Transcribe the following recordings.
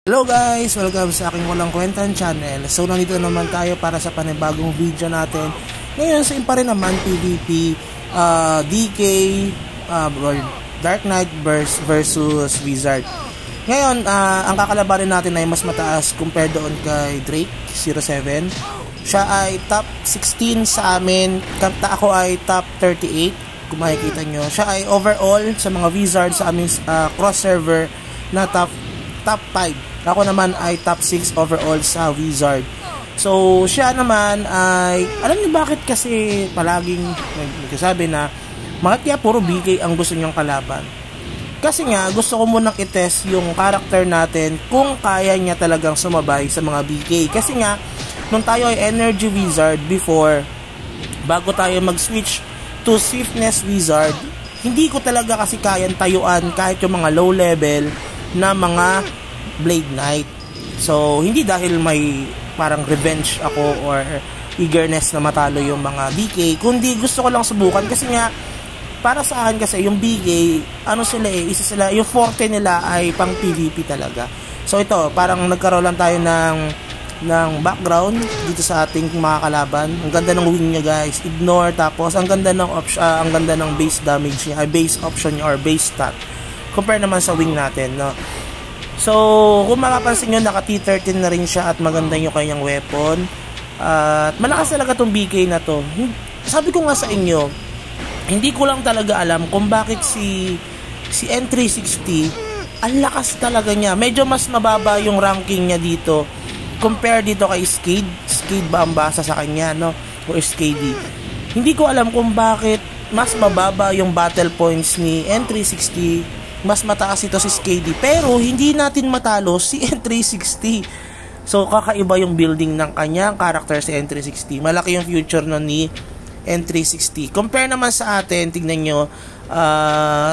Hello guys! Welcome sa aking walang kwentan channel. So nandito naman tayo para sa panibagong video natin. Ngayon same pa rin naman PvP, DK, Dark Knight versus Wizard. Ngayon ang kakalabanin natin ay mas mataas compared doon kay Drake 07. Siya ay top 16 sa amin, ako ay top 38 kung makikita nyo. Siya ay overall sa mga Wizard sa aming cross server na top 5. Ako naman ay top 6 overall sa Wizard. So, siya naman ay, alam niyo bakit kasi palaging nagsasabi na bakit kaya puro BK ang gusto niyong kalaban? Kasi nga, gusto ko munang itest yung character natin kung kaya niya talagang sumabay sa mga BK. Kasi nga, nung tayo ay Energy Wizard before, bago tayo mag-switch to Swiftness Wizard, hindi ko talaga kasi kayang tayuan kahit yung mga low level na mga Blade Knight. So, hindi dahil may parang revenge ako or eagerness na matalo yung mga BK, kundi gusto ko lang subukan kasi nga, para sa akin kasi yung BK, ano sila isa sila, yung forte nila ay pang PvP talaga. So, ito, parang nagkaroon lang tayo ng background dito sa ating mga kalaban. Ang ganda ng wing niya guys, ignore, tapos ang ganda ng base damage niya, base option niya or base stat. Compare naman sa wing natin, no? So, kung makapansin nyo, naka T13 na rin siya at maganda yung kanyang weapon. At malakas talaga tong BK na to. Sabi ko nga sa inyo, hindi ko lang talaga alam kung bakit si N360, ang lakas talaga niya. Medyo mas mababa yung ranking niya dito compare dito kay Skade. Skade ba ang basa sa kanya, no? O Skade. Hindi ko alam kung bakit mas mababa yung battle points ni N360. Mas mataas ito si Skade, pero hindi natin matalo si N360. So kakaiba yung building ng kanyang character si N360. Malaki yung future nun ni N360. Compare naman sa atin, tignan nyo,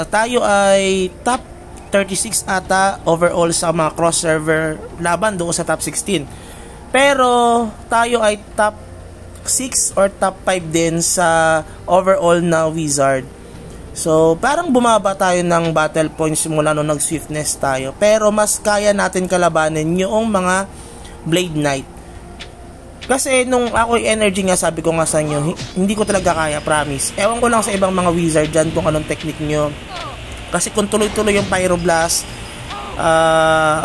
tayo ay top 36 ata overall sa mga cross server laban doon sa top 16. Pero tayo ay top 6 or top 5 din sa overall na Wizard. So, parang bumaba tayo ng battle points simula nung nag-swiftness tayo. Pero mas kaya natin kalabanin yung mga Blade Knight. Kasi nung ako'y energy nga, sabi ko nga sa inyo, hindi ko talaga kaya, promise. Ewan ko lang sa ibang mga wizard dyan kung anong technique nyo. Kasi kung tuloy-tuloy yung Pyroblast,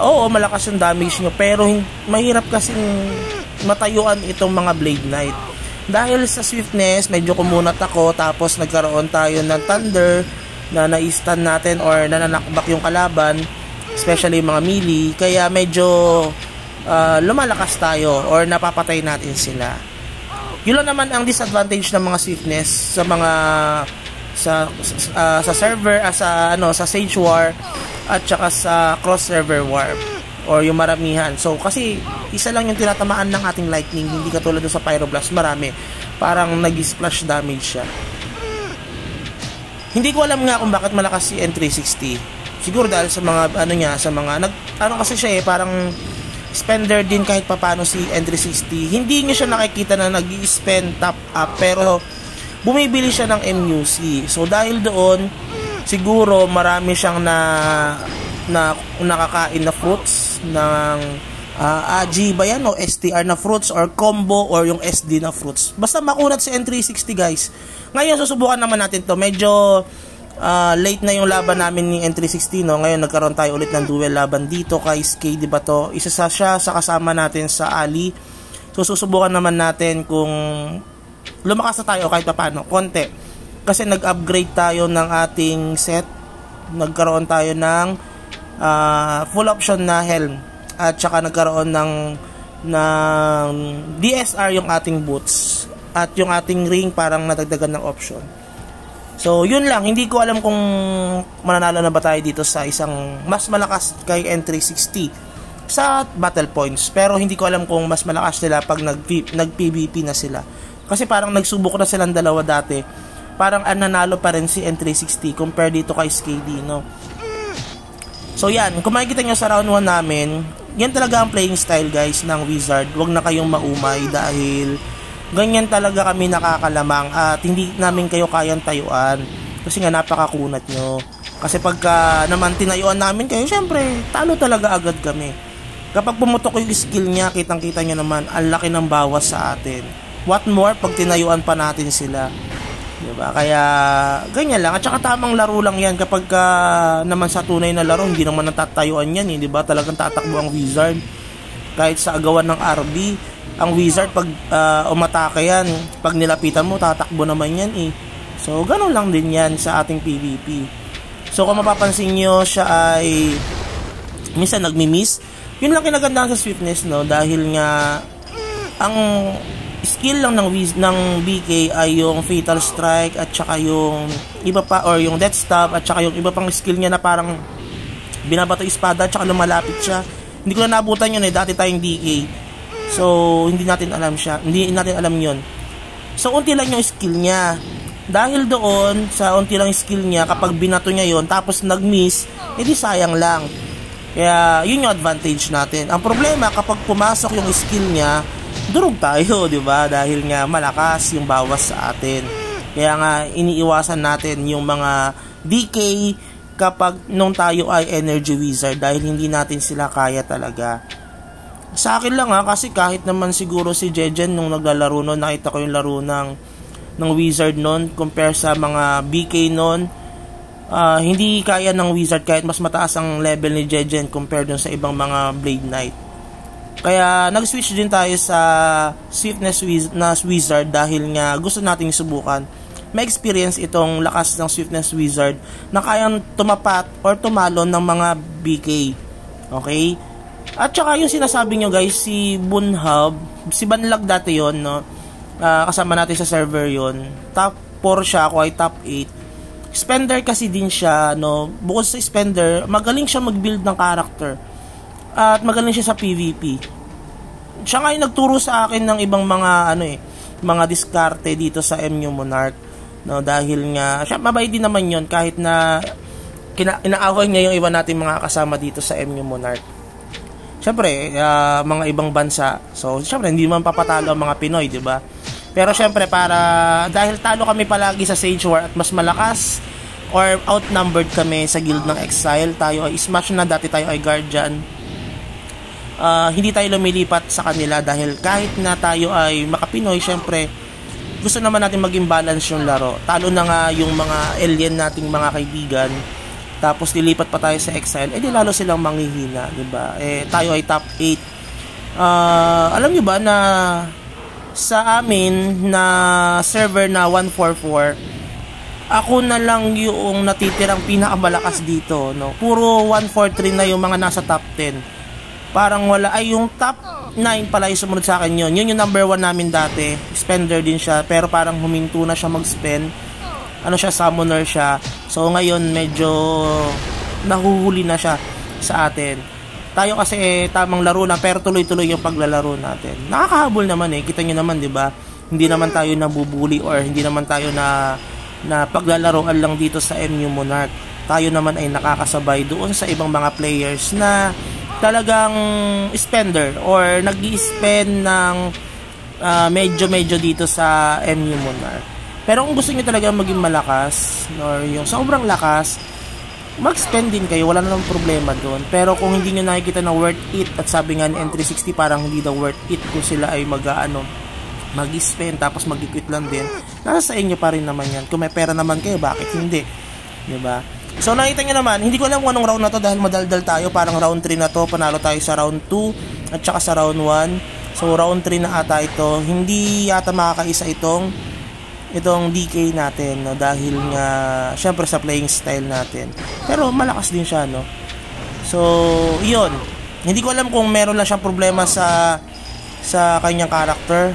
oo, malakas yung damage nyo. Pero mahirap kasing matayuan itong mga Blade Knight. Dahil sa swiftness, medyo kumunat ako, tapos nagkaroon tayo ng thunder na na-stun natin or nananakbak yung kalaban, especially yung mga melee, kaya medyo lumalakas tayo or napapatay natin sila. Yun lang naman ang disadvantage ng mga swiftness sa mga sa server, sa Sage War at saka sa cross server war or yung maramihan. So kasi isa lang yung tinatamaan ng ating lightning, hindi katulad sa Pyroblast, marami. Parang nag-splash damage siya. Hindi ko alam nga kung bakit malakas si N360. Siguro dahil sa mga kasi siya parang spender din kahit papano si N360. Hindi niya siya nakikita na nag-i-spend top up, pero bumibili siya ng MUC. So dahil doon, siguro marami siyang nakakain na fruits ng AG ba yan o STR na fruits or combo or yung SD na fruits. Basta makunat si N360 guys. Ngayon susubukan naman natin to. Medyo late na yung laban namin ni N360, no? Ngayon nagkaroon tayo ulit ng duel laban dito kay Skade, ba to? Isa siya sa kasama natin sa Ali. So susubukan naman natin kung lumakas na tayo kahit paano, konti. Kasi nag-upgrade tayo ng ating set. Nagkaroon tayo ng full option na helm. At saka nagkaroon ng DSR yung ating boots. At yung ating ring parang nadagdagan ng option. So yun lang, hindi ko alam kung mananalo na ba tayo dito sa isang mas malakas kay N360 sa battle points. Pero hindi ko alam kung mas malakas sila pag nag-PvP na sila. Kasi parang nagsubok na silang dalawa dati. Parang nanalo pa rin si N360 compare dito kay Skade, no? So yan, kung makikita nyo sa round 1 namin, yan talaga ang playing style guys ng Wizard. Huwag na kayong maumay dahil ganyan talaga kami nakakalamang at hindi namin kayo kayang tayuan. Kasi nga napakakunat nyo. Kasi pagka naman tinayuan namin kayo, syempre, talo talaga agad kami. Kapag pumutok yung skill niya, kitang-kita nyo naman, ang laki ng bawas sa atin. What more pag tinayuan pa natin sila. Diba? Kaya, ganyan lang. At saka tamang laro lang yan. Kapag naman sa tunay na laro, hindi naman natatayuan yan. Diba? Talagang tatakbo ang wizard. Kahit sa agawan ng RB, ang wizard, pag umatake yan, pag nilapitan mo, tatakbo naman yan eh. So, ganun lang din yan sa ating PvP. So, kung mapapansin nyo, siya ay minsan nagmi-miss. Yun lang kinagandaan sa swiftness, no? Dahil nga, ang skill lang ng BK ay yung Fatal Strike at saka yung iba pa, or yung Death Stab at saka yung iba pang skill niya na parang binabato espada at saka lumalapit siya. Hindi ko na naabutan yun eh, dati tayong DK. So, hindi natin alam siya. Hindi natin alam yun. So, unti lang yung skill niya. Dahil doon, sa unti lang yung skill niya, kapag binato niya yun, tapos nag-miss, edi sayang lang. Kaya, yun yung advantage natin. Ang problema, kapag pumasok yung skill niya, durog tayo, di ba? Dahil nga malakas yung bawas sa atin. Kaya nga iniiwasan natin yung mga DK kapag nung tayo ay energy wizard dahil hindi natin sila kaya talaga. Sa akin lang kasi kahit naman siguro si Jejen nung naglalaro noon, nakita ko yung laro ng wizard noon compare sa mga BK noon. Hindi kaya ng wizard kahit mas mataas ang level ni Jejen compare dun sa ibang mga Blade Knight. Kaya nag-switch din tayo sa Swiftness Wizard dahil nga gusto nating subukan. May experience itong lakas ng Swiftness Wizard na kayang tumapat or tumalon ng mga BK. Okay? At saka yung sinasabi nyo guys, si Bunhub, si Banlag dati yon, no? Kasama natin sa server yon. Top 4 siya, ako ay top 8. Spender kasi din siya, no? Bukod sa spender, magaling siya mag-build ng character. At magaling siya sa PvP. Siya nga yung nagturo sa akin ng ibang mga mga diskarte dito sa MU Monarch, no, dahil nga siya mabait din naman yon kahit na inaaway niya yung iba nating mga kasama dito sa MU Monarch. Syempre, mga ibang bansa. So, syempre hindi man papatalo ang mga Pinoy, 'di ba? Pero syempre dahil talo kami palagi sa Sage War at mas malakas or outnumbered kami sa Guild ng Exile, tayo ay smash na, dati tayo ay Guardian. Hindi tayo lumilipat sa kanila dahil kahit na tayo ay makapinoy, syempre gusto naman natin maging balance yung laro. Talo na nga yung mga alien nating mga kaibigan, tapos dilipat pa tayo sa Exile, edi lalo silang manghihina, diba? Tayo ay top 8. Alam nyo ba na sa amin na server na 144, ako na lang yung natitirang pinakamalakas dito, no? Puro 143 na yung mga nasa top 10. Parang wala, ay yung top 9 pala yung sumunod sa akin yun. Yun yung number 1 namin dati. Spender din siya, pero parang huminto na siya mag-spend. Summoner siya. So ngayon medyo nahuhuli na siya sa atin. Tayo kasi tamang laro na, pero tuloy-tuloy yung paglalaro natin. Nakakahabol naman kita nyo naman, di ba? Hindi naman tayo nabubuli or hindi naman tayo na paglalaroan lang dito sa MU Monarch. Tayo naman ay nakakasabay doon sa ibang mga players na talagang spender or nag-i-spend ng medyo dito sa MU Monarch. Pero kung gusto niyo talaga maging malakas or yung sobrang lakas, mag-spend din kayo, wala namang problema doon. Pero kung hindi niyo nakikita na worth it, at sabi nga ni N360 parang hindi daw worth it kung sila ay mag-spend tapos mag-quit lang din, nasa sa inyo pa rin naman yan. Kung may pera naman kayo, bakit hindi? Diba? So nakita nyo naman, hindi ko alam kung anong round na to dahil madaldal tayo. Parang round 3 na to, panalo tayo sa round 2 at saka sa round 1. So round 3 na ata ito. Hindi yata makakaisa itong DK natin, no? Dahil nga syempre sa playing style natin. Pero malakas din siya, no? So yun, hindi ko alam kung meron lang siyang problema sa kanyang character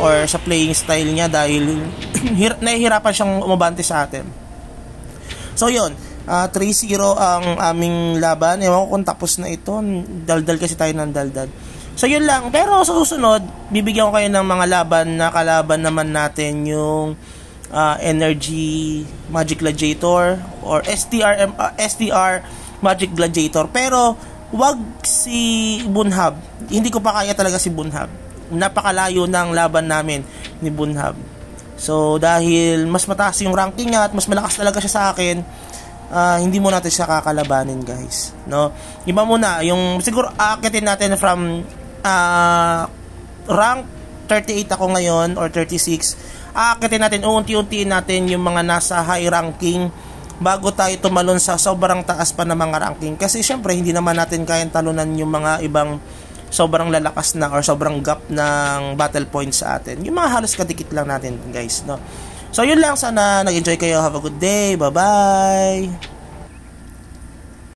or sa playing style niya dahil nahihirapan siyang umabante sa atin. So yun, 3-0 ang aming laban. Ewan ko kung tapos na ito. Daldal kasi tayo ng daldal. So yun lang. Pero sa susunod, bibigyan ko kayo ng mga laban na kalaban naman natin yung Energy Magic Gladiator or STR Magic Gladiator. Pero wag si Bunhub. Hindi ko pa kaya talaga si Bunhub. Napakalayo ng laban namin ni Bunhub. So dahil mas mataas yung ranking niya at mas malakas talaga siya sa akin, hindi mo natin siya kakalabanin, guys, no? Iba muna yung siguro aakitin natin from rank 38 ako ngayon or 36. Aakitin natin, unti-untiin natin yung mga nasa high ranking bago tayo tumalon sa sobrang taas pa na mga ranking. Kasi syempre, hindi naman natin kayang talunan yung mga ibang sobrang lalakas na or sobrang gap ng battle points sa atin. Yung mga halos kadikit lang natin, guys, no? So, yun lang. Sana nag-enjoy kayo. Have a good day. Bye-bye!